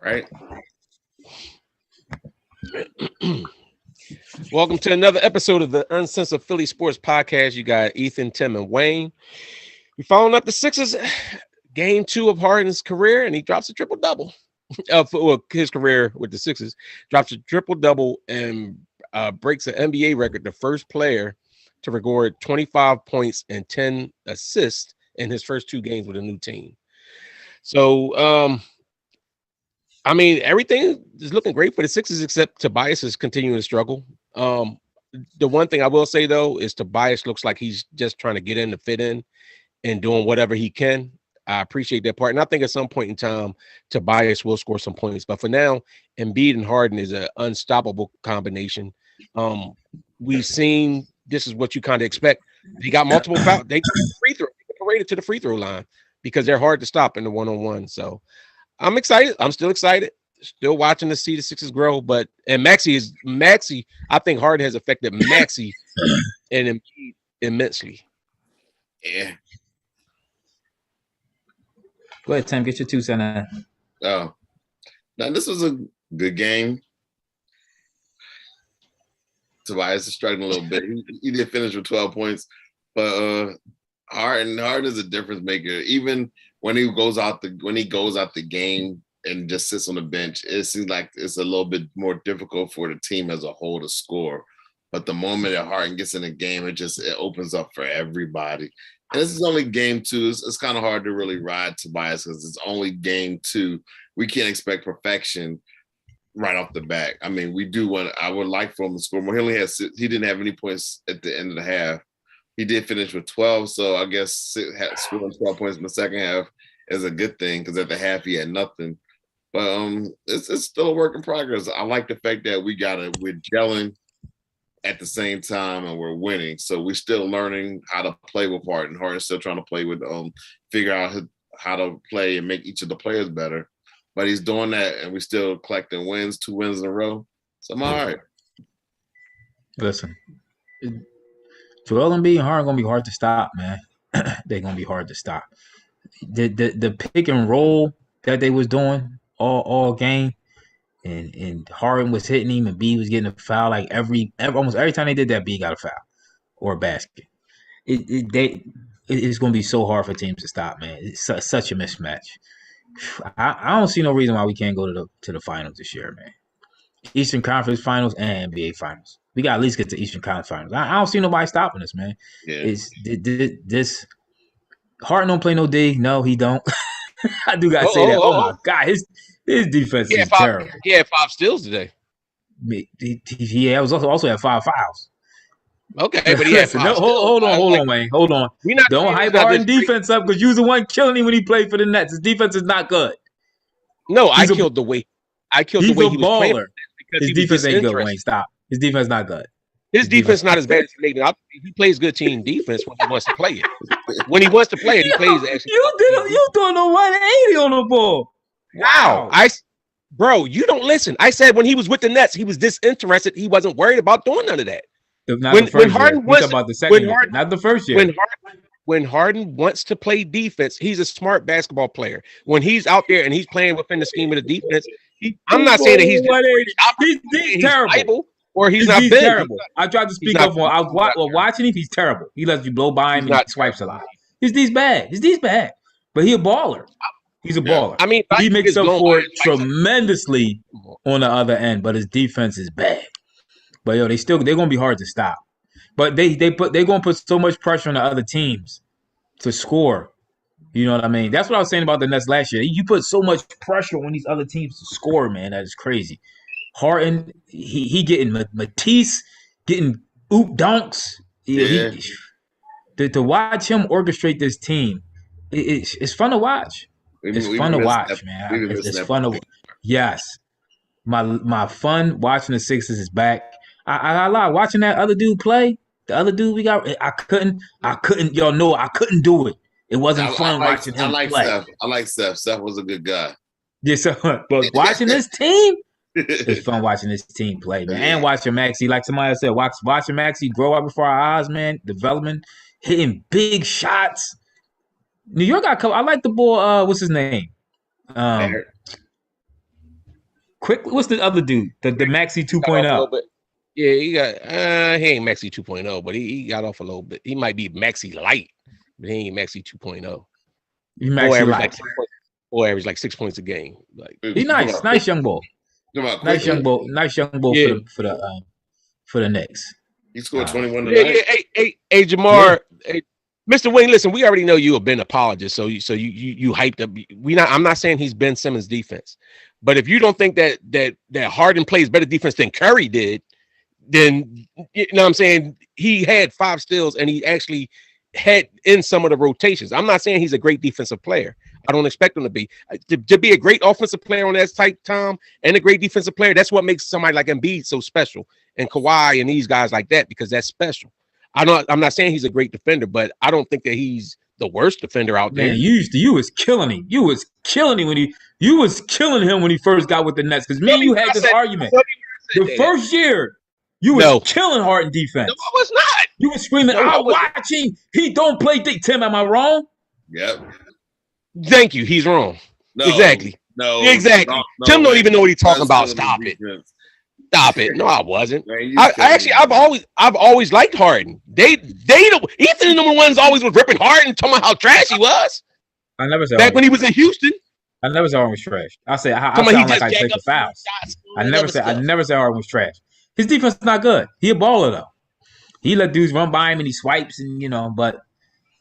Right. Welcome to another episode of the Uncensored Philly Sports Podcast. You got Ethan, Tim, and Wayne. We following up the Sixers game 2 of Harden's career, and he drops a triple-double. His career with the Sixers drops a triple-double and breaks an NBA record, the first player to record 25 points and 10 assists in his first 2 games with a new team. So, I mean, everything is looking great for the Sixers, except Tobias is continuing to struggle. The one thing I will say, though, is Tobias looks like he's just trying to get in to fit in and doing whatever he can. I appreciate that part. And I think at some point in time, Tobias will score some points. But for now, Biid and Harden is an unstoppable combination. We've seen this is what you kind of expect. They got multiple fouls. They free throw. They paraded to the free throw line because they're hard to stop in the one-on-one. So I'm excited. I'm still excited. Still watching to see the Sixers grow. But Maxey. I think Harden has affected Maxey and immensely. Yeah. Go ahead, Tim. Get your 2 cents on that. Oh, now this was a good game. Tobias is struggling a little bit. He did finish with 12 points, but Harden is a difference maker. Even when he goes out the game and just sits on the bench, it seems like it's a little bit more difficult for the team as a whole to score. But the moment that Harden gets in the game, it opens up for everybody. And this is only game 2. It's kind of hard to really ride Tobias because it's only game 2. We can't expect perfection right off the bat. I mean, I would like for him to score more. He didn't have any points at the end of the half. He did finish with 12, so I guess scoring 12 points in the second half is a good thing because at the half he had nothing. But it's still a work in progress. I like the fact that we're gelling at the same time and we're winning. So we're still learning how to play with Harden. Harden's still trying to play with figure out how to play and make each of the players better. But he's doing that and we're still collecting wins, 2 wins in a row. So I'm all right. Listen, Joel Embiid and Harden gonna be hard to stop, man. They're gonna be hard to stop. The pick and roll that they was doing all game, and Harden was hitting him, and B was getting a foul. Like almost every time they did that, B got a foul or a basket. It's gonna be so hard for teams to stop, man. It's such a mismatch. I don't see no reason why we can't go to the finals this year, man. Eastern Conference Finals and NBA Finals. We got to at least get to Eastern Conference Finals. I don't see nobody stopping us, man. Yeah. This Harden don't play no D. No, he don't. I do gotta say that. Oh my God, his defense is terrible. He had 5 steals today. He also had 5 fouls. Okay, but he had 5 hold on, Wayne. Hold on. Don't hype Harden defense up because you was the one killing him when he played for the Nets. His defense is not good. No, I killed the way he was playing. His defense ain't good, Wayne. Stop. His defense not good. His defense not as bad as you think. He plays good team defense when he wants to play it. When he wants to play it, he plays actually. You doing the 180 on the ball. Wow. Bro, you don't listen. I said when he was with the Nets, he was disinterested. He wasn't worried about doing none of that. When Harden not the first year. When Harden wants to play defense, he's a smart basketball player. When he's out there and he's playing within the scheme of the defense, I'm not saying that he's terrible or he's not terrible. I tried to speak up on. I was watching him. He's terrible. He lets you blow by him and he swipes a lot. His D's bad. But he a baller. He's a baller. I mean, he makes up for it tremendously on the other end, but his defense is bad. But they're gonna be hard to stop. But they're gonna put so much pressure on the other teams to score. You know what I mean? That's what I was saying about the Nets last year. You put so much pressure on these other teams to score, man. That is crazy. Harden, he getting Matisse, getting oop dunks. Yeah. To watch him orchestrate this team, it's fun to watch. It's fun to watch, man. It's fun to watch. Yes. My fun watching the Sixers is back. I lie. Watching that other dude play, the other dude we got, I couldn't. Y'all know I couldn't do it. It wasn't fun watching him play. Steph. I like Steph. Steph was a good guy. Yeah, but watching this team, it's fun watching this team play, man. And watching Maxey, like somebody said, watching Maxey grow up before our eyes, man. Development, hitting big shots. New York got couple. I like the boy. What's his name? quick. What's the other dude? The Maxey 2.0. Yeah, he got he ain't Maxey 2.0, but he got off a little bit. He might be Maxey light, but he ain't Maxey 2.0. He Maxey light. Average like 6 points a game. Like he nice young boy. Nice young boy for the Knicks. He scored 21 tonight. Hey, Jamar, hey, Mr. Wayne, listen, we already know you a Ben apologist, so you hyped up. I'm not saying he's Ben Simmons' defense, but if you don't think that Harden plays better defense than Curry did, then you know what I'm saying, he had 5 steals and he actually had in some of the rotations. I'm not saying he's a great defensive player. I don't expect him to be. To be a great offensive player on that type, Tom, and a great defensive player, that's what makes somebody like Embiid so special, and Kawhi and these guys like that, because that's special. I'm not saying he's a great defender, but I don't think that he's the worst defender out there. Man, you was killing him. You was killing him when he first got with the Nets. Because me and you had this argument. The first year, you was killing Harden defense. No, I was not. You was screaming, watching. He don't play Tim. Am I wrong? Yep. Thank you. He's wrong. No, exactly. No. Exactly. No, Tim don't even know what he's talking about. Stop it. Stop it. No, I wasn't. Man, I've always liked Harden. They don't. Ethan number one's always was ripping Harden, talking about how trash he was. I never said back when he was in Houston. I never said Harden was trash. I say I sound like I take the fouls. I never said Harden was trash. His defense is not good. He a baller though. He let dudes run by him and he swipes and but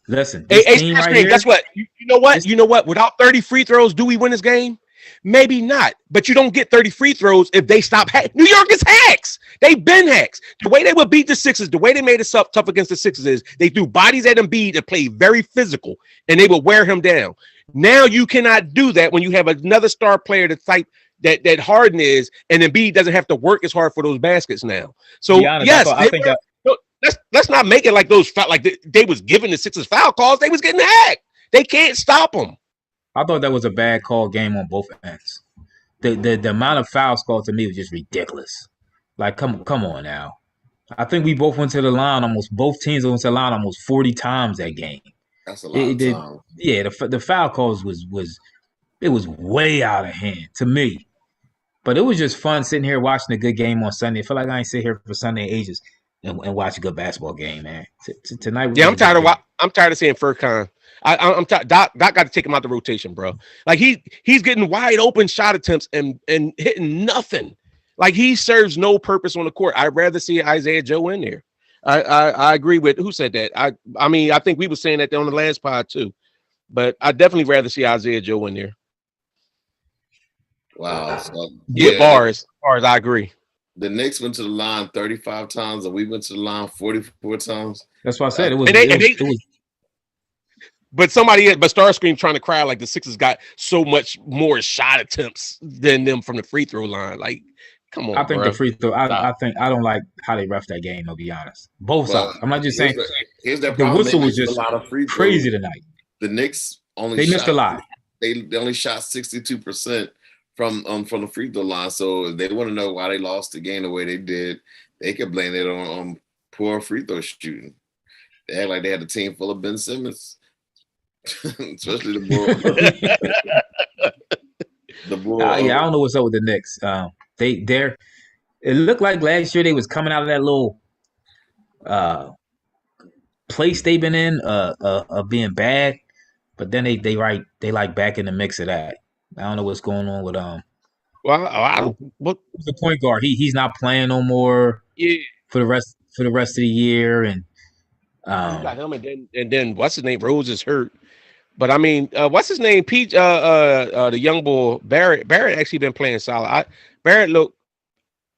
listen. Team right here, guess what? You know what? You know what? Without 30 free throws, do we win this game? Maybe not, but you don't get 30 free throws if they stop. New York is hacks. They've been hacks. The way they would beat the Sixers, the way they made it tough against the Sixers is they threw bodies at Embiid and played very physical, and they would wear him down. Now you cannot do that when you have another star player the type that Harden is, and Embiid doesn't have to work as hard for those baskets now. So yes, let's not make it like those they was giving the Sixers foul calls. They was getting hacked. They can't stop them. I thought that was a bad call game on both ends. The amount of fouls called to me was just ridiculous. Like, come on now. I think we both went to the line both teams went to the line almost 40 times that game. That's a lot of time. Yeah, the foul calls was way out of hand to me. But it was just fun sitting here watching a good game on Sunday. I feel like I ain't sit here for Sunday ages and watch a good basketball game, man. Tonight, I'm tired of seeing Furkan. I'm tired. Doc got to take him out the rotation, bro. Like he's getting wide open shot attempts and hitting nothing. Like he serves no purpose on the court. I'd rather see Isaiah Joe in there. I agree with who said that. I mean I think we were saying that on the last pod too, but I definitely rather see Isaiah Joe in there. Wow. So, bars. I agree. The Knicks went to the line 35 times, and we went to the line 44 times. That's what I said. It was. But Starscream trying to cry like the Sixers got so much more shot attempts than them from the free throw line. Like, come on. I think the free throw. I don't like how they ref that game. To be honest, both sides. I'm not just saying. Here's the whistle was just a lot of crazy tonight. The Knicks missed a lot. They only shot 62% from the free throw line. So if they want to know why they lost the game the way they did, they could blame it on poor free throw shooting. They act like they had a team full of Ben Simmons. Especially the Bull. I don't know what's up with the Knicks. It looked like last year they was coming out of that little place they've been in of being bad, but then they like back in the mix of that. I don't know what's going on with what's the point guard? He's not playing no more. Yeah. For the rest of the year, and you got him, and then what's his name? Rose is hurt. But I mean, what's his name? Pete, the young boy Barrett. Barrett actually been playing solid. Barrett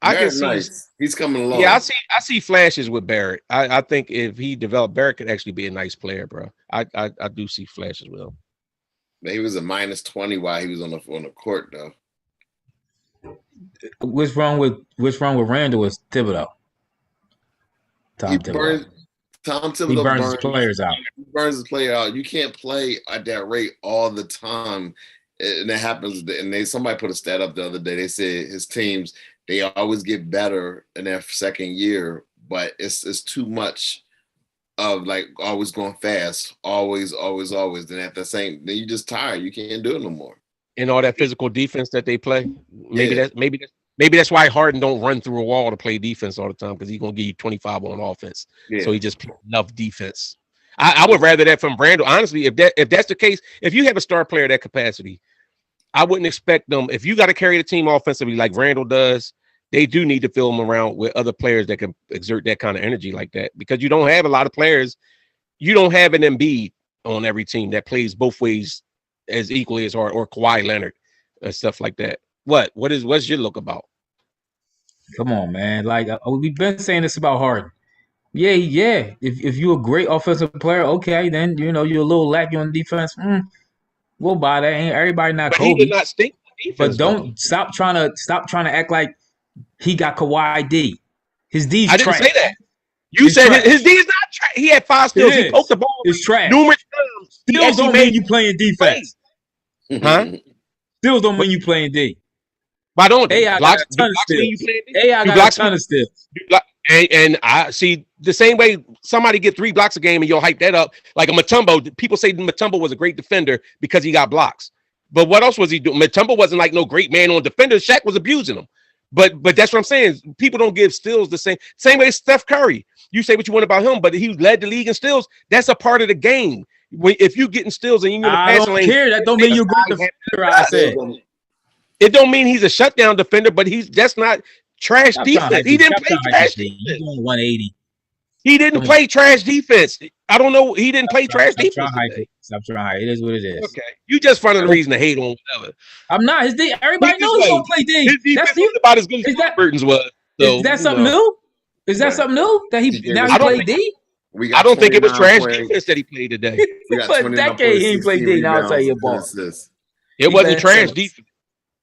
can see. Nice. He's coming along. Yeah, I see flashes with Barrett. I think if he developed, Barrett could actually be a nice player, bro. I do see flashes with him. He was a -20 while he was on the court, though. What's wrong with Randall is Thibodeau. Tom Thibodeau He burns his players out. He burns his player out. You can't play at that rate all the time. And it happens. And somebody put a stat up the other day. They said his teams, they always get better in their second year, but it's too much of like always going fast, always. Then then you're just tired. You can't do it no more. and all that physical defense that they play. Yeah. Maybe that's why Harden don't run through a wall to play defense all the time, because he's gonna give you 25 on offense. Yeah. So he just plays enough defense. I would rather that from Brandel. Honestly, if that's the case, if you have a star player at that capacity, I wouldn't expect them. If you got to carry the team offensively like Randall does, they do need to fill them around with other players that can exert that kind of energy like that, because you don't have a lot of players. You don't have an Embiid on every team that plays both ways as equally as hard, or Kawhi Leonard and stuff like that. What's your look about? Come on, man. Like we've been saying this about Harden. Yeah. If you're a great offensive player, okay, then you're a little lacking on defense. We'll buy that. Ain't everybody not But Kobe. he did not stink on defense. But don't stop trying to act like he got Kawhi D. His D's I didn't trash. say that. You It's said trash. his D is not trash. He had 5 steals. He is. poked the ball It's trash. numerous times. He Steals actually don't made mean you playing defense. Huh? Steals don't mean you playing D. Why don't AI blocks, got a ton of blocks mean you steals. playing D? AI Do got blocks a ton of steals. And I see the same way somebody get 3 blocks a game and you'll hype that up. Like a Mutombo, people say Mutombo was a great defender because he got blocks. But what else was he doing? Mutombo wasn't like no great man on defenders. Shaq was abusing him. But that's what I'm saying. People don't give steals the same way Steph Curry. You say what you want about him, but he led the league in steals. That's a part of the game. If you getting steals and you're in the passing lane, care. That don't mean you're a great defender. I said it don't mean he's a shutdown defender, but that's not trash defense. He didn't play trash defense. He's doing 180. He didn't play trash defense. I don't know. He didn't play trash defense. Stop trying. It is what it is. Okay, you just finding a reason to hate on whatever. I'm not. His D. Everybody knows he's gonna play D. His defense was about as good as Burton's was. So, is that something new? Is that something new that he played D? I don't think it was trash defense that he played today. For a decade he ain't played D. Now I'll tell you about it wasn't trash defense.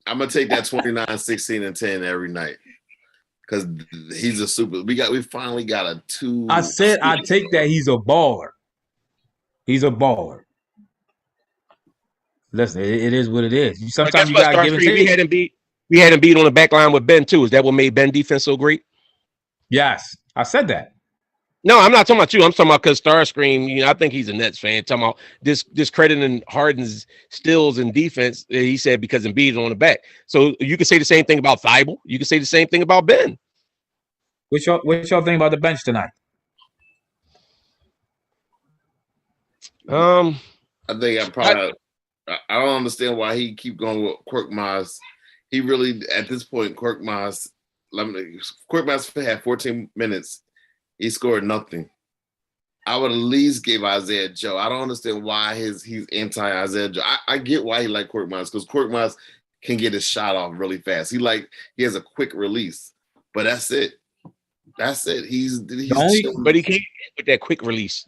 I'm gonna take that 29, 16, and 10 every night. Because he's a super. We finally got a 2. I said I take that he's a baller. He's a baller. Listen, it is what it is. Sometimes you gotta give it to him. We had him beat on the back line with Ben too. Is that what made Ben defense so great? Yes, I said that. No, I'm not talking about you. I'm talking about because Starscream, I think he's a Nets fan. Talking about discrediting Harden's steals and defense. He said because Embiid is on the back. So you can say the same thing about Thibault. You can say the same thing about Ben. What y'all think about the bench tonight? I think I don't understand why he keep going with Korkmaz. He really, at this point, Korkmaz had 14 minutes. He scored nothing. I would at least give Isaiah Joe. I don't understand why he's anti-Isaiah Joe. I get why he like Korkmaz, because Korkmaz can get his shot off really fast. He has a quick release, but that's it. He's but he can't hit with that quick release.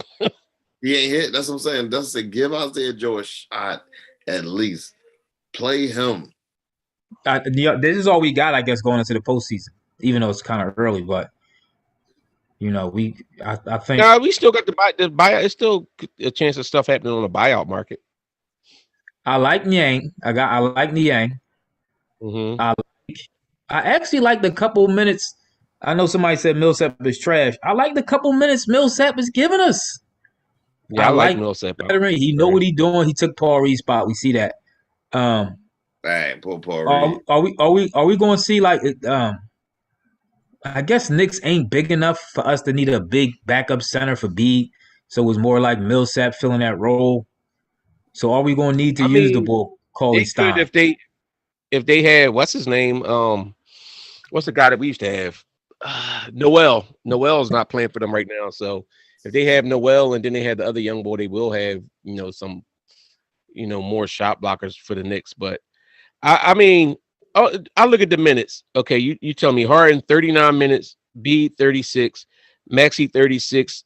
He ain't hit. That's what I'm saying. That's it. Give Isaiah Joe a shot at least. Play him. This is all we got, I guess, going into the postseason. Even though it's kind of early, but I think we still got the buyout. It's still a chance of stuff happening on the buyout market. I like Niang. I like Niang. Mm-hmm. I actually like the couple minutes. I know somebody said Millsap is trash. I like the couple minutes Millsap is giving us. Yeah, I like Millsap. He know what he's doing. He took Paul Reed's spot. We see that. Dang, poor Paul Reed. Are we going to see like? I guess Knicks ain't big enough for us to need a big backup center for Biid. So it was more like Millsap filling that role. So are we going to need to use the ball? Cauley Stein. If they had what's his name? What's the guy that we used to have? Noel. Noel's not playing for them right now. So if they have Noel and then they have the other young boy, they will have some more shot blockers for the Knicks. But I mean, I look at the minutes. Okay, you tell me Harden 39 minutes, Biid 36, Maxey 36,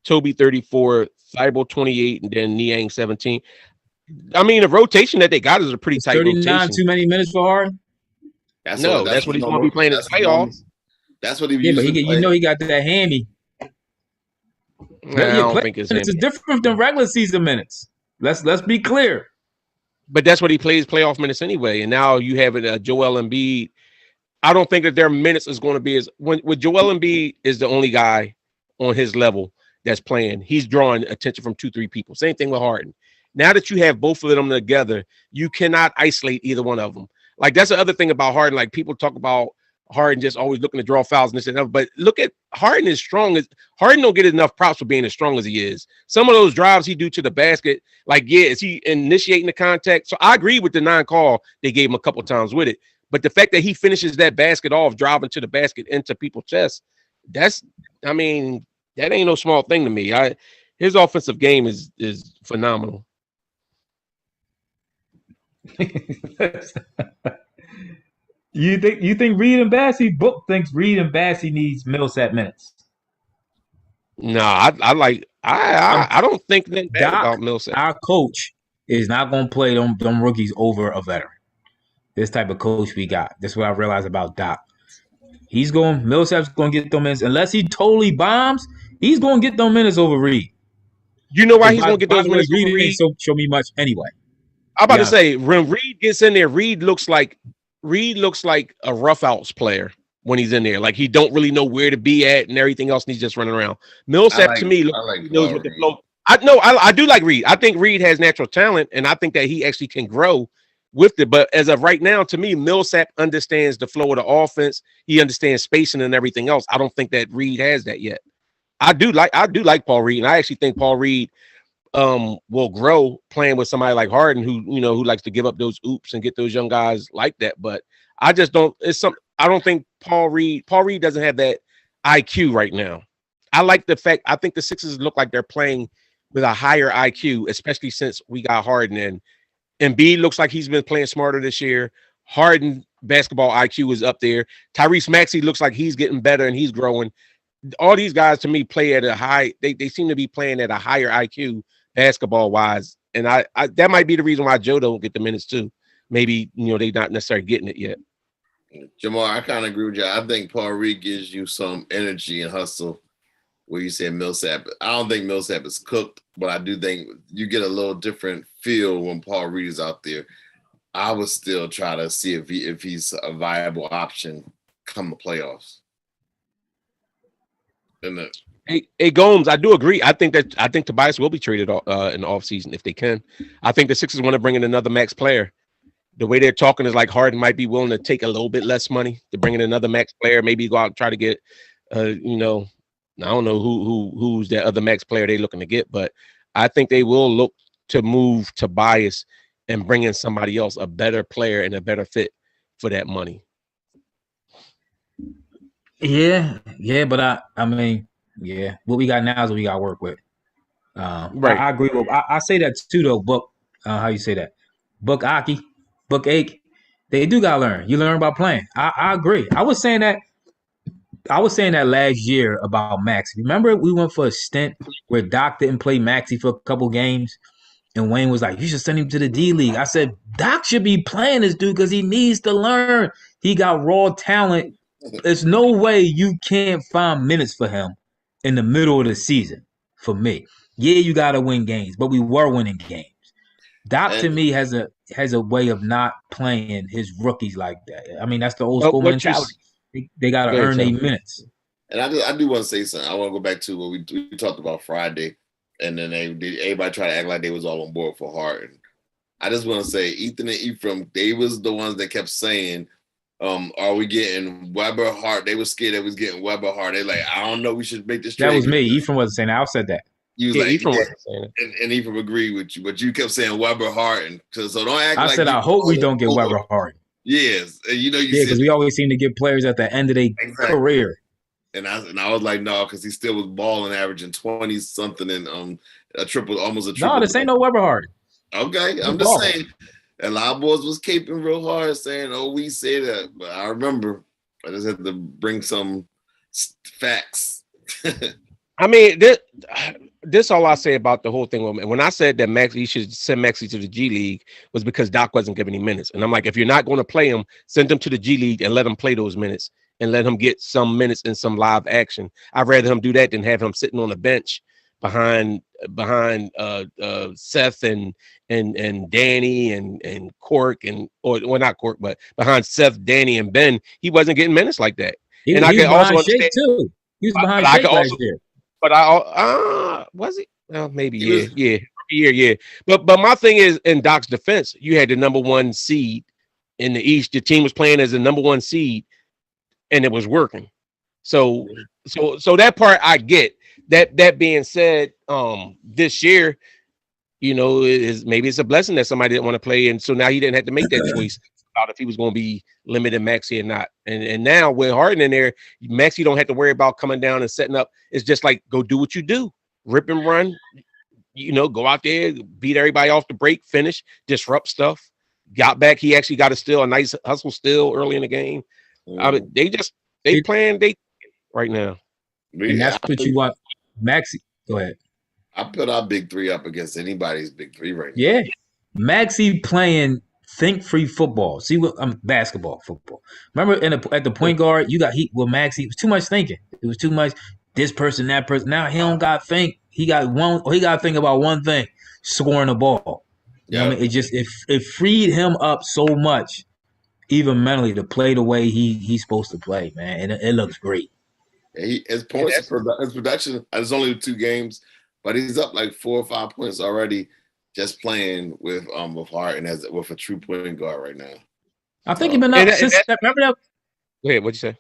Toby 34, Thibault 28, and then Niang 17. I mean, the rotation that they got is a pretty tight 39 rotation. Too many minutes for Harden? That's what he's going to be playing in the playoffs. That's what he but he got that hammy. I don't think it's minutes is different than regular season minutes. Let's be clear. But that's what he plays playoff minutes anyway. And now you have it, Joel Embiid. I don't think that their minutes is going to be with Joel Embiid is the only guy on his level that's playing. He's drawing attention from 2-3 people. Same thing with Harden. Now that you have both of them together, you cannot isolate either one of them. Like that's the other thing about Harden. Like people talk about Harden just always looking to draw fouls and this and that. But look at Harden is strong. Harden don't get enough props for being as strong as he is. Some of those drives he do to the basket, like, yeah, is he initiating the contact? So I agree with the non-call they gave him a couple times with it. But the fact that he finishes that basket off, driving to the basket into people's chests, that ain't no small thing to me. His offensive game is phenomenal. You think Reed and Bassey? Book thinks Reed and Bassey needs Millsap minutes. No, I don't think that bad about Millsap. Our coach is not going to play them rookies over a veteran. This type of coach we got. That's what I realized about Doc. Millsap's going to get them minutes. Unless he totally bombs, he's going to get them minutes over Reed. You know why he's going to get those minutes over Reed? Show me much anyway. I'm about to say, when Reed gets in there, Reed looks like a rough outs player when he's in there. Like he don't really know where to be at and everything else, and he's just running around. Millsap to me knows what the flow. I do like Reed. I think Reed has natural talent, and I think that he actually can grow with it. But as of right now, to me, Millsap understands the flow of the offense. He understands spacing and everything else. I don't think that Reed has that yet. I do like Paul Reed, and I actually think Paul Reed will grow playing with somebody like Harden, who likes to give up those oops and get those young guys like that. But I just don't. I don't think Paul Reed doesn't have that IQ right now. I like the fact. I think the Sixers look like they're playing with a higher IQ, especially since we got Harden in. And Biid looks like he's been playing smarter this year. Harden basketball IQ is up there. Tyrese Maxey looks like he's getting better and he's growing. All these guys to me play at a high. They seem to be playing at a higher IQ basketball wise, and I that might be the reason why Joe don't get the minutes too. Maybe they're not necessarily getting it yet. Jamal, I kind of agree with you. I think Paul Reed gives you some energy and hustle. Where you say Millsap, I don't think Millsap is cooked, but I do think you get a little different feel when Paul Reed is out there. I would still try to see if he's a viable option come the playoffs. Hey, Gomes, I do agree. I think Tobias will be traded in the offseason if they can. I think the Sixers want to bring in another max player. The way they're talking is like Harden might be willing to take a little bit less money to bring in another max player. Maybe go out and try to get, I don't know who's that other max player they're looking to get, but I think they will look to move Tobias and bring in somebody else, a better player and a better fit for that money. Yeah, but I mean, what we got now is what we got to work with. Right. I agree with. I say that too, though. Book, how you say that? Book Aki, Book Ake. They do got to learn. You learn about playing. I agree. I was saying that last year about Maxey. Remember, we went for a stint where Doc didn't play Maxey for a couple games, and Wayne was like, "You should send him to the D League." I said, "Doc should be playing this dude because he needs to learn. He got raw talent. There's no way you can't find minutes for him in the middle of the season." For me, yeah, you got to win games, but we were winning games. Doc to me has a way of not playing his rookies like that. I mean, that's the old school mentality. They got to earn their minutes. And I do want to say something. I want to go back to what we talked about Friday, and then everybody tried to act like they was all on board for Harden. I just want to say Ethan and Ephraim, they was the ones that kept saying, are we getting Weber Hart? They were scared that we was getting Weber Hart. They like, I don't know, we should make this trade. That was me. Ephraim wasn't saying that. I said that. Ephraim wasn't saying it. And Ephraim agreed with you, but you kept saying Weber Hart. And so don't act like I said, I hope we don't get Weber Hart. Yes, and because we always seem to get players at the end of their career. And I was like, no, because he still was balling, averaging 20 something and almost a triple. No, this ain't no Weber Hart. Okay, I'm just saying. And a lot of boys was caping real hard, saying, "Oh, we say that," but I remember. I just had to bring some facts. I mean, this all I say about the whole thing. When I said that Maxey should send Maxey to the G League was because Doc wasn't giving any minutes. And I'm like, if you're not going to play him, send him to the G League and let him play those minutes and let him get some minutes in some live action. I'd rather him do that than have him sitting on the bench behind Seth and Danny and Cork not Cork, but behind Seth, Danny, and Ben. He wasn't getting minutes like that. And I can also understand too. He was behind Shake last year. But was he? Well, maybe yeah. year, yeah. But my thing is, in Doc's defense, you had the number one seed in the East. The team was playing as the number one seed, and it was working. So that part I get. That being said, this year, maybe it's a blessing that somebody didn't want to play, and so now he didn't have to make that choice about if he was going to be limited Maxey or not. And now with Harden in there, Maxey don't have to worry about coming down and setting up. It's just like go do what you do, rip and run. Go out there, beat everybody off the break, finish, disrupt stuff. Got back. He actually got a nice hustle steal early in the game. I mean, they playing right now. And that's what you want. Maxey, go ahead. I put our big three up against anybody's big three right now. Yeah. Maxey playing think free football. See what basketball, football. Remember at the point guard, you got heat with Maxey. It was too much thinking. It was too much this person, that person. Now he don't got to think. He got to think about one thing, scoring the ball. You know what I mean? It freed him up so much, even mentally, to play the way he's supposed to play, man. And it looks great. His production, it's only 2 games, but he's up like 4 or 5 points already just playing with Harden with a true point guard right now. I think he's been up since that. Remember that? Go ahead, what'd you say?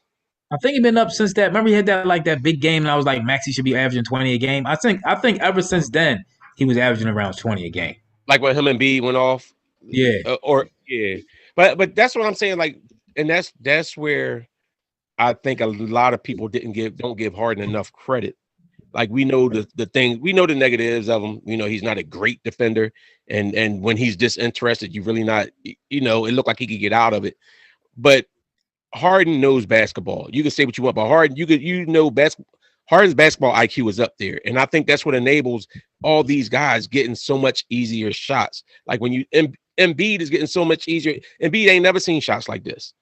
I think he's been up since that. Remember he had that big game, and I was like, Maxey should be averaging 20 a game. I think ever since then he was averaging around 20 a game. Like when him and Biid went off. Yeah. But that's what I'm saying. Like, and that's where I think a lot of people don't give Harden enough credit. Like we know the thing, we know the negatives of him. He's not a great defender, and when he's disinterested, you really not. It looked like he could get out of it, but Harden knows basketball. You can say what you want about Harden. Harden's basketball IQ is up there, and I think that's what enables all these guys getting so much easier shots. Like when Embiid is getting so much easier. Embiid ain't never seen shots like this.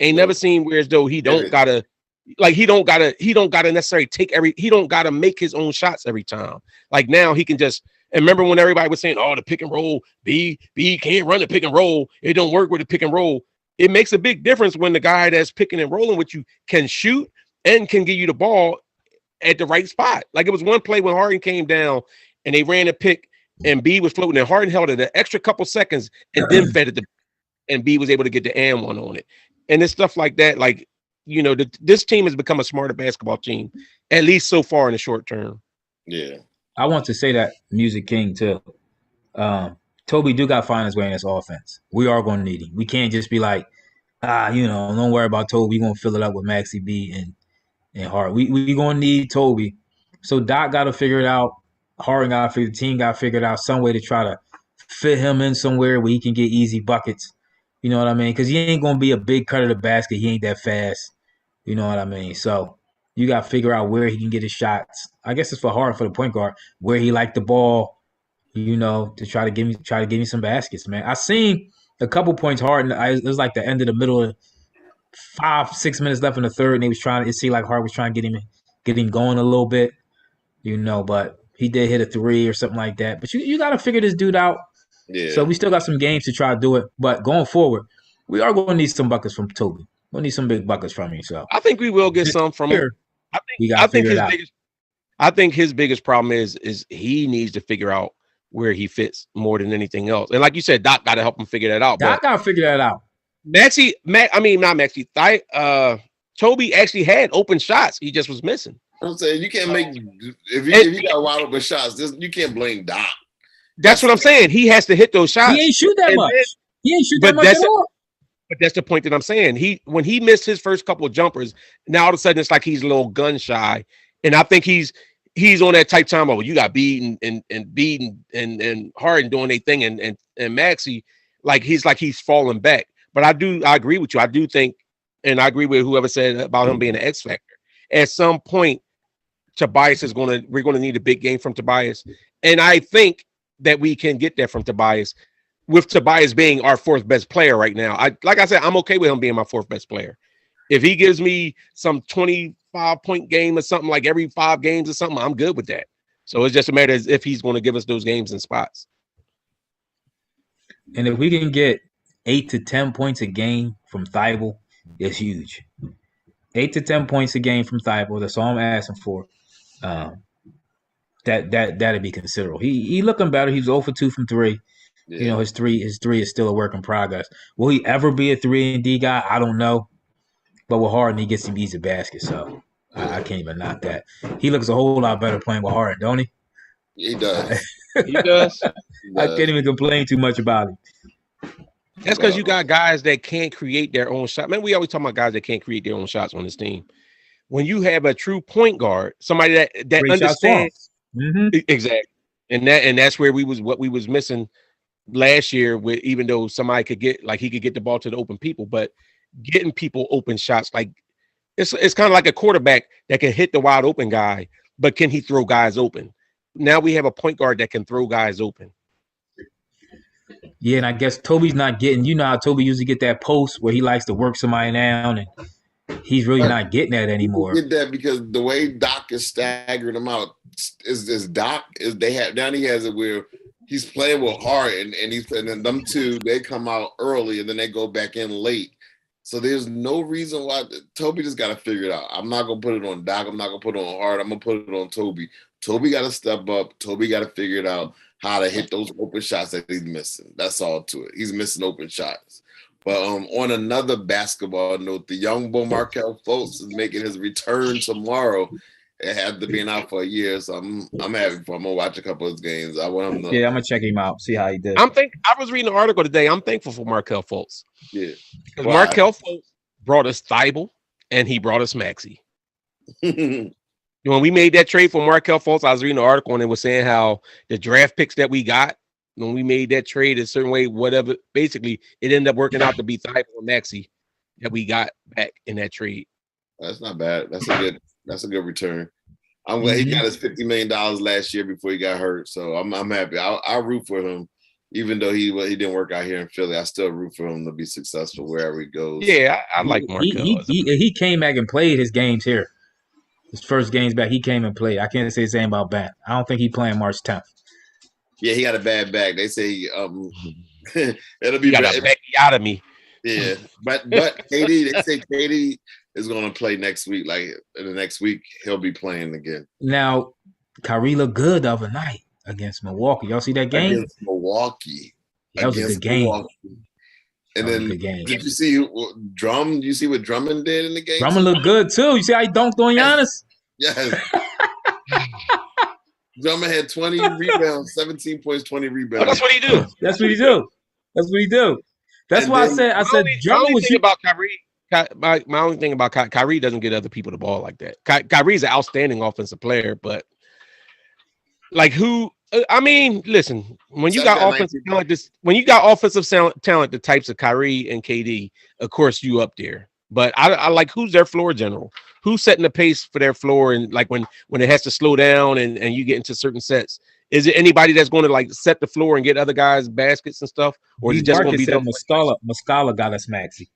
Ain't never seen where as though he don't gotta necessarily he don't gotta make his own shots every time. Like now he can just. And remember when everybody was saying, "Oh, the pick and roll, B can't run the pick and roll. It don't work with the pick and roll." It makes a big difference when the guy that's picking and rolling with you can shoot and can give you the ball at the right spot. Like it was one play when Harden came down and they ran a pick and B was floating and Harden held it an extra couple seconds and then fed it and B was able to get the and one on it. And it's stuff like that. Like, this team has become a smarter basketball team, at least so far in the short term. Yeah. I want to say that Music King too. Toby do got to find his way in this offense. We are going to need him. We can't just be like, don't worry about Toby. We're going to fill it up with Maxey, B, and Hart. We going to need Toby. So Doc got to figure it out. Harden got to figure the team got to figure it out some way to try to fit him in somewhere where he can get easy buckets. You know what I mean? Because he ain't going to be a big cut of the basket. He ain't that fast. You know what I mean? So you got to figure out where he can get his shots. I guess it's for Harden for the point guard, where he like the ball, to try to give me some baskets, man. I seen a couple points Harden. It was like the end of the middle, 5-6 minutes left in the third, and it seemed like Harden was trying to get him going a little bit, but he did hit a 3 or something like that. But you got to figure this dude out. Yeah. So we still got some games to try to do it. But going forward, we are going to need some buckets from Toby. We'll need some big buckets from him. So I think we will get some from him. I think his biggest problem is he needs to figure out where he fits more than anything else. And like you said, Doc got to help him figure that out. Doc got to figure that out. Toby actually had open shots. He just was missing. I'm saying you can't make if you got wide open shots, you can't blame Doc. That's what I'm saying. He has to hit those shots. He ain't shoot that much. He ain't shoot that much at all. But that's the point that I'm saying. When he missed his first couple of jumpers, now all of a sudden it's like he's a little gun shy. And I think he's on that type time of you got Biid and Harden doing their thing and Maxey, he's falling back. But I agree with you. I do think, and I agree with whoever said about him being an X factor. At some point, Tobias we're gonna need a big game from Tobias. And I think that we can get that from Tobias, with Tobias being our 4th best player right now. Like I said, I'm okay with him being my 4th best player. If he gives me some 25-point game or something like every 5 games or something, I'm good with that. So it's just a matter of if he's going to give us those games and spots. And if we can get 8 to 10 points a game from Thibault, it's huge. 8 to 10 points a game from Thibault. That's all I'm asking for. that'd be considerable. He looking better. He's 0 for 2 from 3. Yeah. You know, his three is still a work in progress. Will he ever be a 3-and-D guy? I don't know. But with Harden, he gets some easy baskets, so I can't even knock that. He looks a whole lot better playing with Harden, don't he? He does. He does. I can't even complain too much about him. That's because you got guys that can't create their own shot. Man, we always talk about guys that can't create their own shots on this team. When you have a true point guard, somebody that understands exactly, and that's where we was missing last year. With even though somebody could get he could get the ball to the open people, but getting people open shots, like it's kind of like a quarterback that can hit the wide open guy, but can he throw guys open? Now we have a point guard that can throw guys open. Yeah, and I guess Toby's not getting. You know how Toby usually get that post where he likes to work somebody down, and he's really not getting that anymore. Get that because the way Doc is staggering him out is Doc is they have down. He has it where he's playing with Harden, and then them two they come out early and then they go back in late. So there's no reason why Toby just got to figure it out. I'm not gonna put it on Doc. I'm not gonna put it on Harden. I'm gonna put it on Toby. Toby got to step up. Toby got to figure it out how to hit those open shots that he's missing. That's all to it. He's missing open shots. But on another basketball note, the young bull Markelle Fultz is making his return tomorrow. It had to be out for a year, so I'm happy for him. I'm gonna watch a couple of his games. I want him to. Yeah, I'm gonna check him out, see how he did. I was reading an article today. I'm thankful for Markelle Fultz. Yeah, because Markelle Fultz brought us Thibault and he brought us Maxey. When we made that trade for Markelle Fultz, I was reading an article and it was saying how the draft picks that we got when we made that trade a certain way, whatever, basically it ended up working out to be Thibault and Maxey that we got back in that trade. That's not bad. That's a good return. I'm glad he got his $50 million last year before he got hurt. So I'm happy. I'll root for him. Even though he didn't work out here in Philly, I still root for him to be successful wherever he goes. Yeah, I like Markelle. He came back and played his games here. His first games back, he came and played. I can't say the same about Ben. I don't think he playing March 10th. Yeah, he got a bad back. They say it'll be got a back out of me. Yeah, but KD, they say KD is going to play next week. Like in the next week, he'll be playing again. Now, Kyrie looked good the other night against Milwaukee. Y'all see that game? Against Milwaukee. That was a good game. Milwaukee. And then did you see Drum? You see what Drummond did in the game? Drummond looked good too. You see how he dunked on Giannis? Yes. Drummond had 20 rebounds, 17 points, 20 rebounds. That's what he do. That's what he do. That's what he do. That's why I said Drummond was about Kyrie. My only thing about Kyrie doesn't get other people the ball like that. Kyrie's an outstanding offensive player, but like who? I mean, listen. When you got offensive talent, the types of Kyrie and KD, of course you up there. But I like who's their floor general. Who's setting the pace for their floor, and like when it has to slow down and you get into certain sets. Is it anybody that's going to like set the floor and get other guys baskets and stuff, or is it just going to be that Muscala got us Maxey?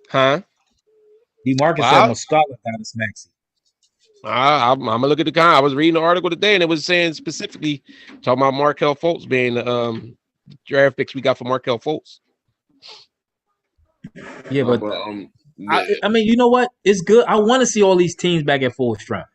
Huh? DeMarcus said Muscala got us Maxey. I'm gonna look at the guy. I was reading an article today, and it was saying specifically talking about Markelle Fultz being the draft picks we got for Markelle Fultz. Yeah, but I mean, you know what? It's good. I want to see all these teams back at full strength.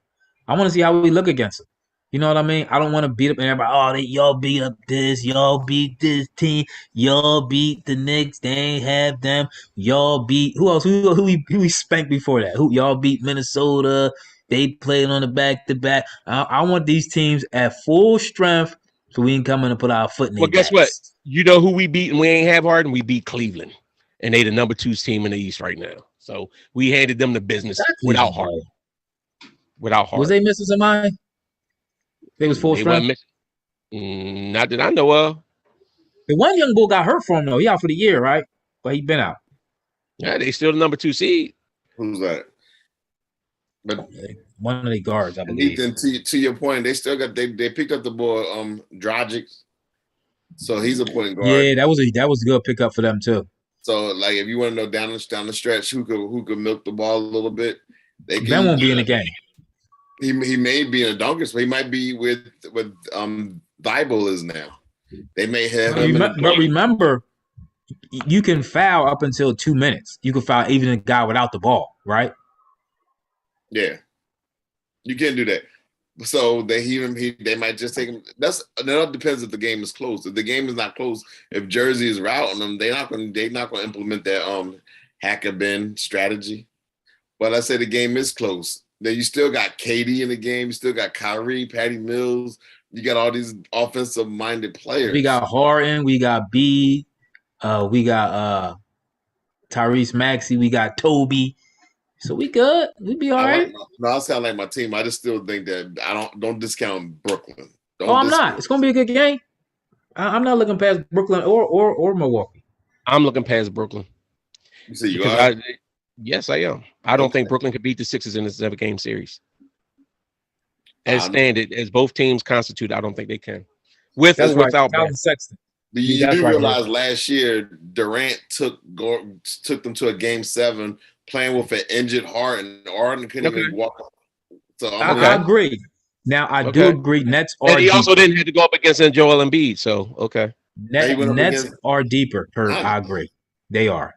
I want to see how we look against them. You know what I mean? I don't want to beat up everybody. Y'all beat up this. Y'all beat this team. Y'all beat the Knicks. They ain't have them. Y'all beat who else? Who we spanked before that? Who y'all beat Minnesota? They played on the back-to-back. I want these teams at full strength so we can come in and put our foot in their Well, guess what? You know who we beat and we ain't have Harden? We beat Cleveland. And they the number 2 team in the East right now. So we handed them the business without Harden. Was they missing somebody? They was full strength? Not that I know of. The one young bull got hurt for him, though. He out for the year, right? But he been out. Yeah, they still the number 2 seed. Who's that? But one of the guards, I believe. Ethan, to your point, they still got they picked up the boy Dragic, so he's a point guard. Yeah, that was a good pickup for them too. So like, if you want to know down the stretch who could milk the ball a little bit, Ben won't be in the game. He may be in a Dunkers, but he might be with Bible is now. They may have. But remember, you can foul up until 2 minutes. You can foul even a guy without the ball, right? Yeah, you can't do that. So they might just take him. That depends if the game is close. If the game is not close, if Jersey is routing them, they're not going to implement their hacker Ben strategy. But I say the game is close. Then you still got KD in the game. You still got Kyrie, Patty Mills. You got all these offensive minded players. We got Harden. We got Biid. We got Tyrese Maxey. We got Toby. So we good. We be all right. I sound like my team. I just still think that don't discount Brooklyn. I'm not. It's gonna be a good game. I'm not looking past Brooklyn or Milwaukee. I'm looking past Brooklyn. You see, you are? Yes, I am. I don't think Brooklyn could beat the Sixers in this 7-game series. As standard, as both teams constitute, I don't think they can. Without Sexton. You do realize last year Durant took them to a game 7 playing with an injured Harden. Harden couldn't even walk up. So I agree. Now I do agree. Nets are. And he also didn't have to go up against Joel Embiid. So Nets are deeper. I agree. They are.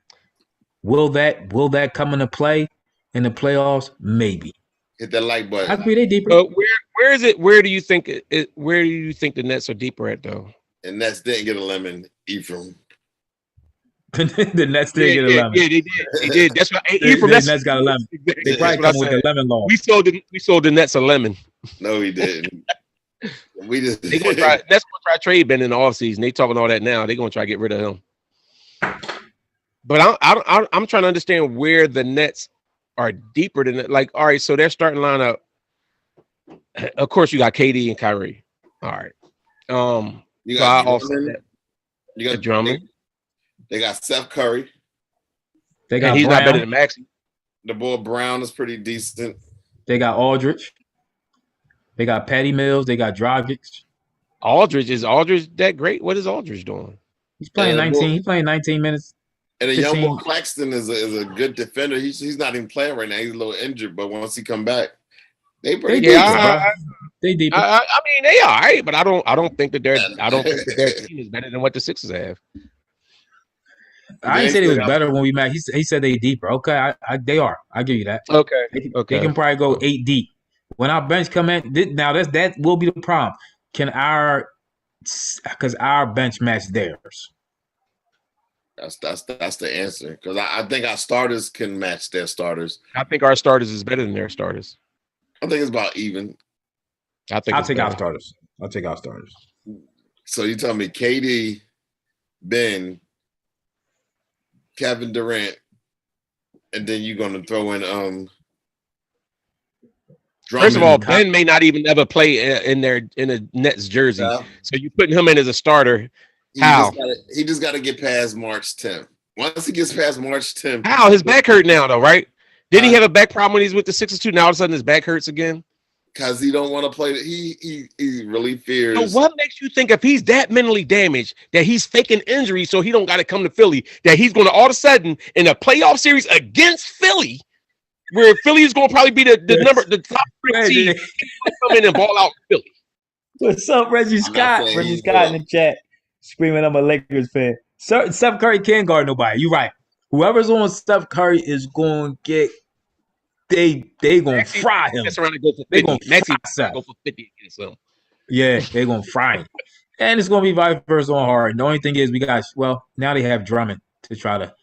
Will that come into play in the playoffs? Maybe. Hit that like button. I agree. They deeper. But where is it? Where do you think Where do you think the Nets are deeper at though? And Nets didn't get a lemon, Ephraim. The Nets did get a lemon. Yeah, they did. They did. That's why Ephraim. The Nets got a lemon. They probably come with the lemon law. We sold the Nets a lemon. No, we didn't. They're gonna try. That's gonna try trade Ben in the offseason. They talking all that now. They're gonna try to get rid of him. But I'm trying to understand where the Nets are deeper than that. Like, all right, so their starting lineup. Of course, you got KD and Kyrie. All right. You got Drummond. They got Seth Curry. They got he's Brown. not better than Maxey. The boy Brown is pretty decent. They got Aldridge. They got Patty Mills. They got Dragic. Is Aldridge that great? What is Aldridge doing? He's playing 19. He's playing 19 minutes. And a young boy Claxton is a good defender. He's not even playing right now. He's a little injured, but once he come back, they pretty deep. They deep. I mean, they all right, but I don't think that their team is better than what the Sixers have. I didn't say they was better when we met. He said they deeper. Okay, they are. I give you that. Okay. They can probably go 8 deep. When our bench come in, now that will be the problem. Because our bench match theirs. That's the answer. Because I think our starters can match their starters. I think our starters is better than their starters. I think it's about even. I'll take our starters. So you tell me KD, Ben, Kevin Durant, and then you're gonna throw in Drummond. First of all, Ben may not even ever play in a Nets jersey. Yeah. So you're putting him in as a starter. How? He just got to get past March 10th. Once he gets past March 10th. How? His back hurt now, though, right? Didn't he have a back problem when he's with the Sixers too? Now all of a sudden his back hurts again? Because he don't want to play. He really fears. So what makes you think if he's that mentally damaged that he's faking injury so he don't got to come to Philly, that he's going to all of a sudden in a playoff series against Philly, where Philly is going to probably be the top 3 seed, come in and ball out Philly? What's up, Reggie Scott? Reggie Scott in the chat. Screaming, I'm a Lakers fan. Steph Curry can't guard nobody. You're right. Whoever's on Steph Curry is going to get. They going to fry him. They're going to go for 50 against him. Yeah, they're going to fry him. And it's going to be vice versa on Harden. The only thing is now they have Drummond to try to,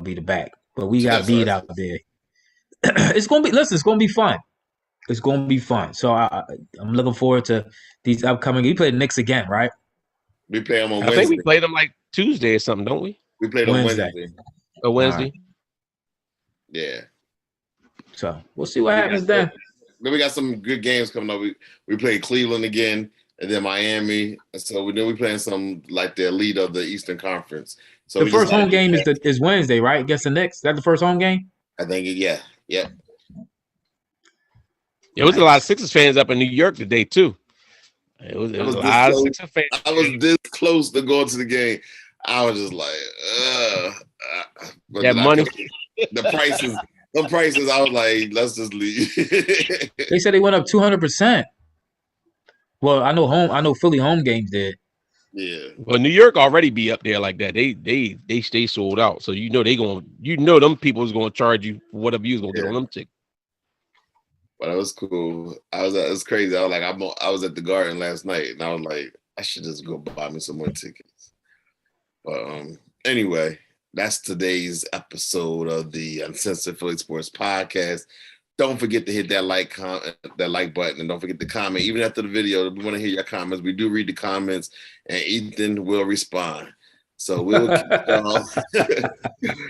be the back. But we got Biid out there. It's going to be fun. It's going to be fun. So I'm looking forward to these upcoming. You play the Knicks again, right? We play them on Wednesday. I think we played them like Tuesday or something, don't we? We played on Wednesday. A Wednesday? Right. Yeah. So we'll see what happens then. Then we got some good games coming up. We played Cleveland again, and then Miami. So we playing some like the elite of the Eastern Conference. So the first home game is Wednesday, right? Against the Knicks. Is that the first home game? I think yeah. There was a lot of Sixers fans up in New York today too. It was a lot of Sixers fans. I was this close to going to the game. I was just like, but money. The prices. I was like, let's just leave. They said they went up 200%. Well, I know Philly home games did. Yeah. Well, New York already be up there like that. They stay sold out. So them people is gonna charge you whatever you was gonna get on them tickets. But it was cool. It was crazy. I was at the Garden last night, and I was like, I should just go buy me some more tickets. But anyway, that's today's episode of the Uncensored Philly Sports Podcast. Don't forget to hit that like button, and don't forget to comment. Even after the video, we want to hear your comments. We do read the comments, and Ethan will respond. So we'll keep y'all.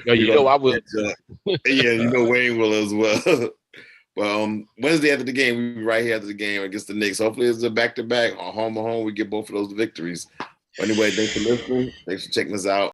Yo, I will. Yeah, Wayne will as well. But Wednesday after the game, we'll be right here after the game against the Knicks. Hopefully it's a back-to-back or home. We get both of those victories. But anyway, thanks for listening. Thanks for checking us out.